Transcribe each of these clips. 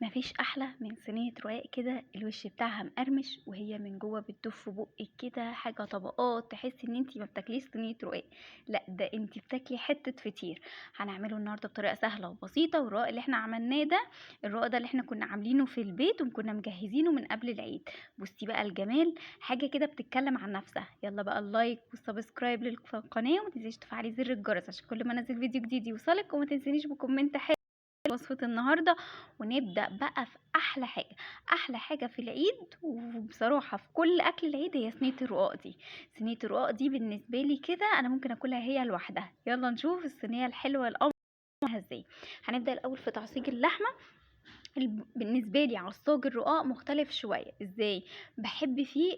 مفيش احلى من صينيه رقاق كده، الوش بتاعها مقرمش وهي من جوه بتدوب في بقك كده، حاجه طبقات تحسي ان انتي ما بتاكليش صينيه رقاق، لا ده انتي بتاكلي حته فطير. هنعمله النهارده بطريقه سهله وبسيطه. والرقاق اللي احنا عملناه ده، الرقاق ده اللي احنا كنا عاملينه في البيت وكنا مجهزينه من قبل العيد. بصي بقى الجمال، حاجه كده بتتكلم عن نفسها. يلا بقى اللايك والسبسكرايب للقناه، وما تنسيش تفعلي زر الجرس عشان كل ما انزل فيديو جديد يوصلك، وما تنسينيش بكومنت وصفة النهاردة. ونبدأ بقى في أحلى حاجة في العيد، وبصراحة في كل أكل العيد هي صينية الرقاق دي. صينية الرقاق دي بالنسبة لي كده أنا ممكن أكلها هي لوحدها. يلا نشوف الصينية الحلوة الأول ازاي. هنبدأ الأول في تعصيج اللحمة. بالنسبه لي عصاج الرقاق مختلف شويه. ازاي؟ بحب فيه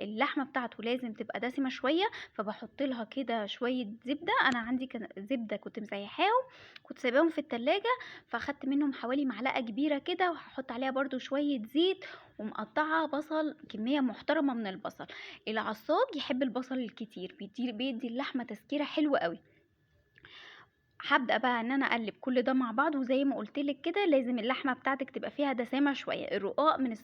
اللحمه بتاعته لازم تبقى دسمه شويه، فبحط لها كده شويه زبده. انا عندي كان زبده كنت مسيحاهم، كنت سايباهم في التلاجة، فاخدت منهم حوالي معلقه كبيره كده، وهحط عليها برضو شويه زيت، ومقطعه بصل كميه محترمه من البصل. العصاج يحب البصل الكتير، بيدي اللحمه تسكيره حلوه قوي. هبدأ بقى ان انا اقلب كل ده مع بعض، وزي ما قلتلك كده لازم اللحمة بتاعتك تبقى فيها دسامة شوية. الرقاق من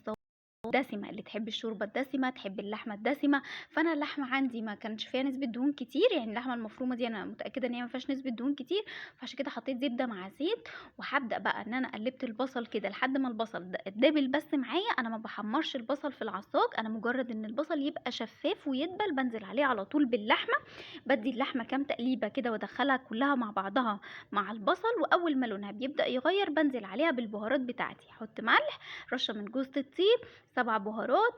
دسمة، اللي تحب الشوربة الدسمة تحب اللحمة الدسمة. فانا اللحمة عندي ما كانش فيها نسبة دهون كتير، يعني اللحمة المفرومة دي انا متأكدة ان هي ما فيهاش نسبة دهون كتير، فعشان كده حطيت زبدة مع زيت. وهبدأ بقى ان انا قلبت البصل كده لحد ما البصل دبل بس معايا. انا ما بحمرش البصل في العصاج، انا مجرد ان البصل يبقى شفاف ويدبل بنزل عليه على طول باللحمة. بدي اللحمة كام تقليبة كده وادخلها كلها مع بعضها مع البصل، واول ما لونها بيبدأ يغير بنزل عليها بالبهارات بتاعتي. احط ملح، رشة من جوز الطيب، 7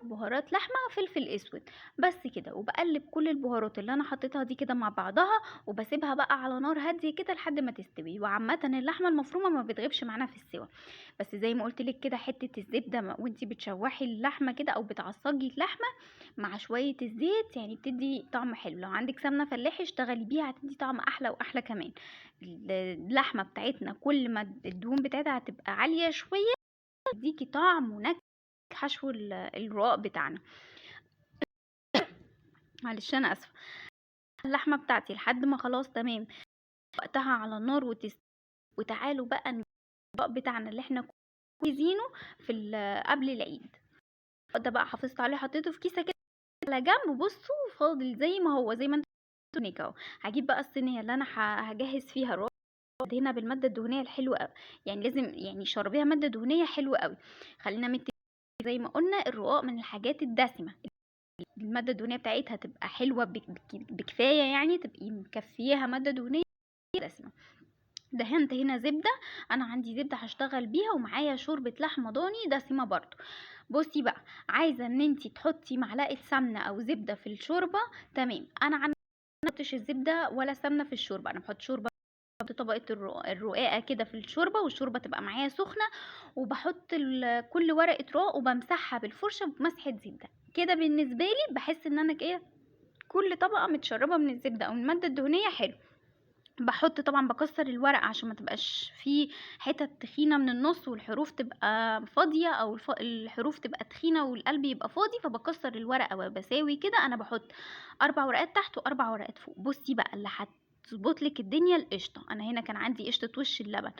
بهارات لحمة، فلفل اسود، بس كده. وبقلب كل البهارات اللي انا حطيتها دي كده مع بعضها، وبسيبها بقى على نار هاديه كده لحد ما تستوي. وعامه اللحمه المفرومه ما بتغيبش معانا في السوا، بس زي ما قلت لك كده حته الزبده وانتي بتشوحي اللحمه كده او بتعصجي اللحمه مع شويه الزيت، يعني بتدي طعم حلو. لو عندك سمنه فلاحي اشتغلي بيها، هتدي طعم احلى واحلى كمان. اللحمه بتاعتنا كل ما الدهون بتاعتها هتبقى عاليه شويه، تديكي طعم ونكهه حشو الرقاق بتاعنا. معلش انا اسفه. اللحمه بتاعتي لحد ما خلاص تمام وقتها على النار وتعالوا بقى الطبق بتاعنا اللي احنا عايزينه في قبل العيد. ده بقى حافظت عليه، حطيته في كيسه كده على جنب. بصوا فاضل زي ما هو، زي ما انتوا هناك اهو. هجيب بقى الصينيه اللي انا هجهز فيها الرز هنا بالماده الدهنيه الحلوه قوي، يعني لازم يعني شربيها ماده دهنيه حلوه قوي. خلينا زي ما قلنا الرقاق من الحاجات الدسمه، الماده الدهنيه بتاعتها تبقى حلوه بكفايه، يعني تبقي مكفياها ماده دهنيه دسمه. دهنت هنا زبده، انا عندي زبده هشتغل بيها، ومعايا شوربه لحمه ضاني دسمه برضو. بصي بقى، عايزه ان انتي تحطي معلقه سمنه او زبده في الشوربه، تمام. انا ما بحطش الزبده ولا سمنه في الشوربه، انا بحط شوربه طبقه الرقاقه كده في الشوربه، والشوربه تبقى معايا سخنه، وبحط كل ورقه رقاق وبمسحها بالفرشه بمسحه زبده كده. بالنسبه لي بحس ان انا ايه، كل طبقه متشربه من الزبده او الماده الدهنيه حلو. باحط طبعًا باكسّر الورق عشان ما تبقاش فيه حتت تخينة من النُص والحروف تبقى فاضية، أو الحروف تبقى تخينة والقلب يبقى فاضي، فباكسّر الورقة وباساوي كده. أنا باحط 4 ورقات تحت و4 ورقات فوق. بُصّي بقى اللي هتضبط لِك الدنيا القشطة. أنا هنا كان عندي قشطة وش اللبن.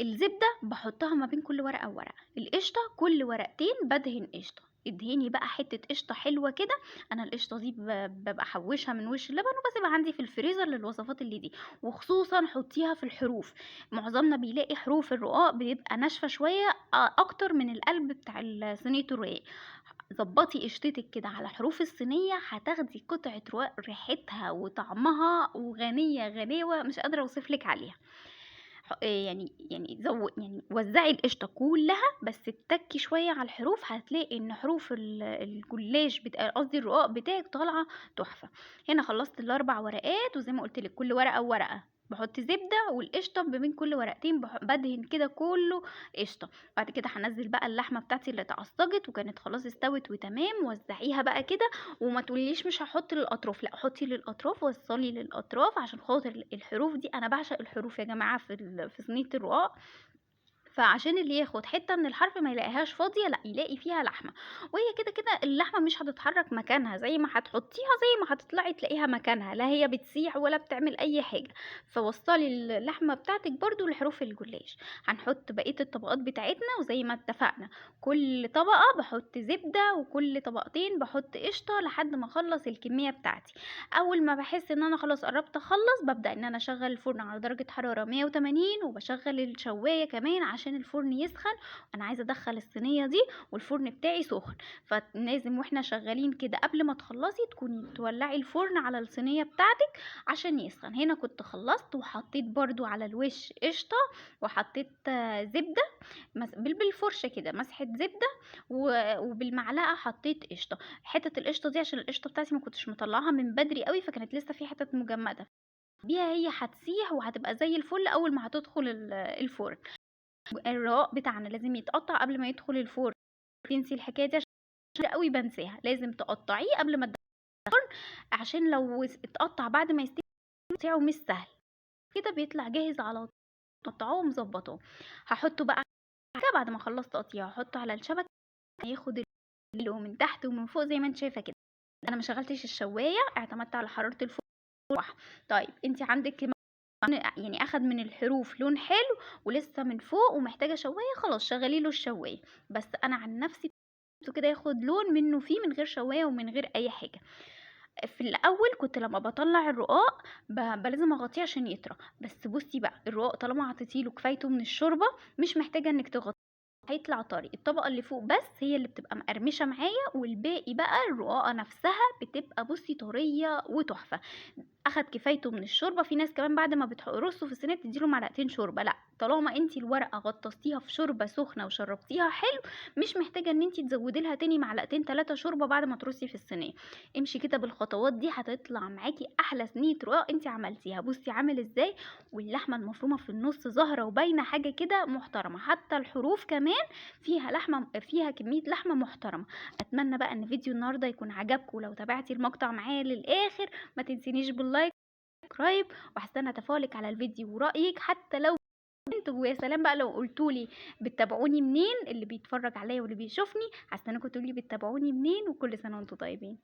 الزبدة باحطها ما بين كل ورقة وورقة، القشطة كل ورقتين بادهن قشطة. ادهني بقى حتة قشطة حلوة كده. انا القشطة دي ببقى احوشها من وش اللبن وبسيبها عندي في الفريزر للوصفات اللي دي. وخصوصا حطيها في الحروف، معظمنا بيلاقي حروف الرقاق بيبقى ناشفة شوية اكتر من القلب بتاع صينية الرقاق. ظبطي قشطتك كده على حروف الصينية، هتاخدي قطعة رقاق ريحتها وطعمها وغنية غناوة مش قادرة اوصفلك عليها. يعني وزعي القشطة كلها، بس اتكي شوية على الحروف، هتلاقي ان حروف الجلاش قصدي الرقاق بتاعك طالعة تحفة. هنا خلصت الاربع ورقات، وزي ما قلت لك كل ورقة وورقة بحط زبدة، والقشطة ما بين كل ورقتين بدهن كده كله قشطة. بعد كده هنزل بقى اللحمة بتاعتي اللي اتعصجت وكانت خلاص استوت وتمام. وزعيها بقى كده، وما تقوليش مش هحط للاطراف، لا حطي للاطراف، وصلي للاطراف عشان خاطر الحروف دي. انا بعشق الحروف يا جماعه في صينيه الرقاق. فعشان اللي ياخد حتة من الحرف ما يلاقيهاش فاضية، لأ يلاقي فيها لحمة، وهي كده اللحمة مش هتتحرك مكانها، زي ما هتحطيها زي ما هتطلعي تلاقيها مكانها، لا هي بتسيح ولا بتعمل أي حاجة. فوصّلي اللحمة بتاعتِك برضه لحروف الجلاش. هنحط بقية الطبقات بتاعتنا، وزي ما اتفقنا كل طبقة باحط زبدة، وكل طبقتين باحط قشطة لحد ما أخلّص الكمية بتاعتي. أول ما باحس إن أنا خلاص قرّبت أخلّص، بابدأ إن أنا أشغّل الفرن على درجة حرارة 180، وباشغّل الشواية كمان عشان الفرن يسخن. أنا عايزة أدخّل الصينية دي والفرن بتاعي سُخن، فلازم وإحنا شغّالين كده قبل ما تخلّصي تكوني تولّعي الفرن على الصينية بتاعتِك عشان يسخن. هنا كنت خلّصت وحطيت برضه على الوش قشطة، وحطيت زبدة بالفرشة كده مسحة زبدة، وبالمعلقة حطيت قشطة. حتة القشطة دي عشان القشطة بتاعتي ما كنتش مطلّعاها من بدري أوي، فكانت لسه في حتت مجمدة بيها، هي هتسيح وهتبقى زي الفل أول ما هتدخل الفرن. الرقاق بتاعنا لازم يتقطّع قبل ما يدخل الفرن، تنسي الحكاية دي عشان كتير أوي بانساها، لازم تقطّعيه قبل ما عشان لو اتقطّع بعد ما يستوي بتاعه مش سهل، كده بيطلع جاهز على طول. مقطّعاه ومضبّطاه. هاحطه بقى كده بعد ما خلّصت تقطيع، هاحطه على الشبكة هياخد من تحت ومن فوق زي ما أنتِ شايفة كده. أنا ما شغّلتش الشواية، اعتمدت على حرارة الفرن بصراحة. طيب أنتِ عندِك يعني أخد من الحروف لون حلو ولسه من فوق ومحتاجة شواية، خلاص شغّلي له الشواية. بس أنا عن نفسي كده ياخد لون منه فيه من غير شواية ومن غير أي حاجة. في الأول كنت لمّا باطلّع الرقاق لازم أغطّيه عشان يطرى، بس بُصّي بقى الرقاق طالما عطيتِ له كفايته من الشوربة مش محتاجة إنِّك تغطّيه، هيطلع طري. الطبقة اللي فوق بس هي اللي بتبقى مقرمشة معايا، والباقي بقى الرقاقة نفسها بتبقى بُصّي طرية وتحفة. أخد كفايته من الشوربة. في ناس كمان بعد ما بترصه في الصينية بتدّي له معلقتين شوربة، لأ طالما أنتِ الورقة غطستيها في شوربة سخنة وشربتيها حلو، مش محتاجة إن أنتِ تزودي لها تاني معلقتين 3 شوربة بعد ما ترصي في الصينية. امشي كده بالخطوات دي هتطلع معاكِ أحلى صينية رقاق أنتِ عملتيها. بُصّي عامل إزاي، واللحمة المفرومة في النُص ظاهرة وباينة حاجة كده محترمة، حتى الحروف كمان فيها كمية لحمة محترمة. أتمنى بقى إن فيديو النهارده يكون عجبكم، ولو تابعتِ المقطع معايا للآخر ما تنسينيش باللايك والسبسكرايب، وهاستنى تفاعلِك على الفيديو ورأيِك حتى لو ويا سلام بقى لو قلتوا لي بتتابعوني منين، اللي بيتفرج عليَّ واللي بيشوفني هاستناكم تقولوا لي بتتابعوني منين، وكل سنة وأنتم طيبين.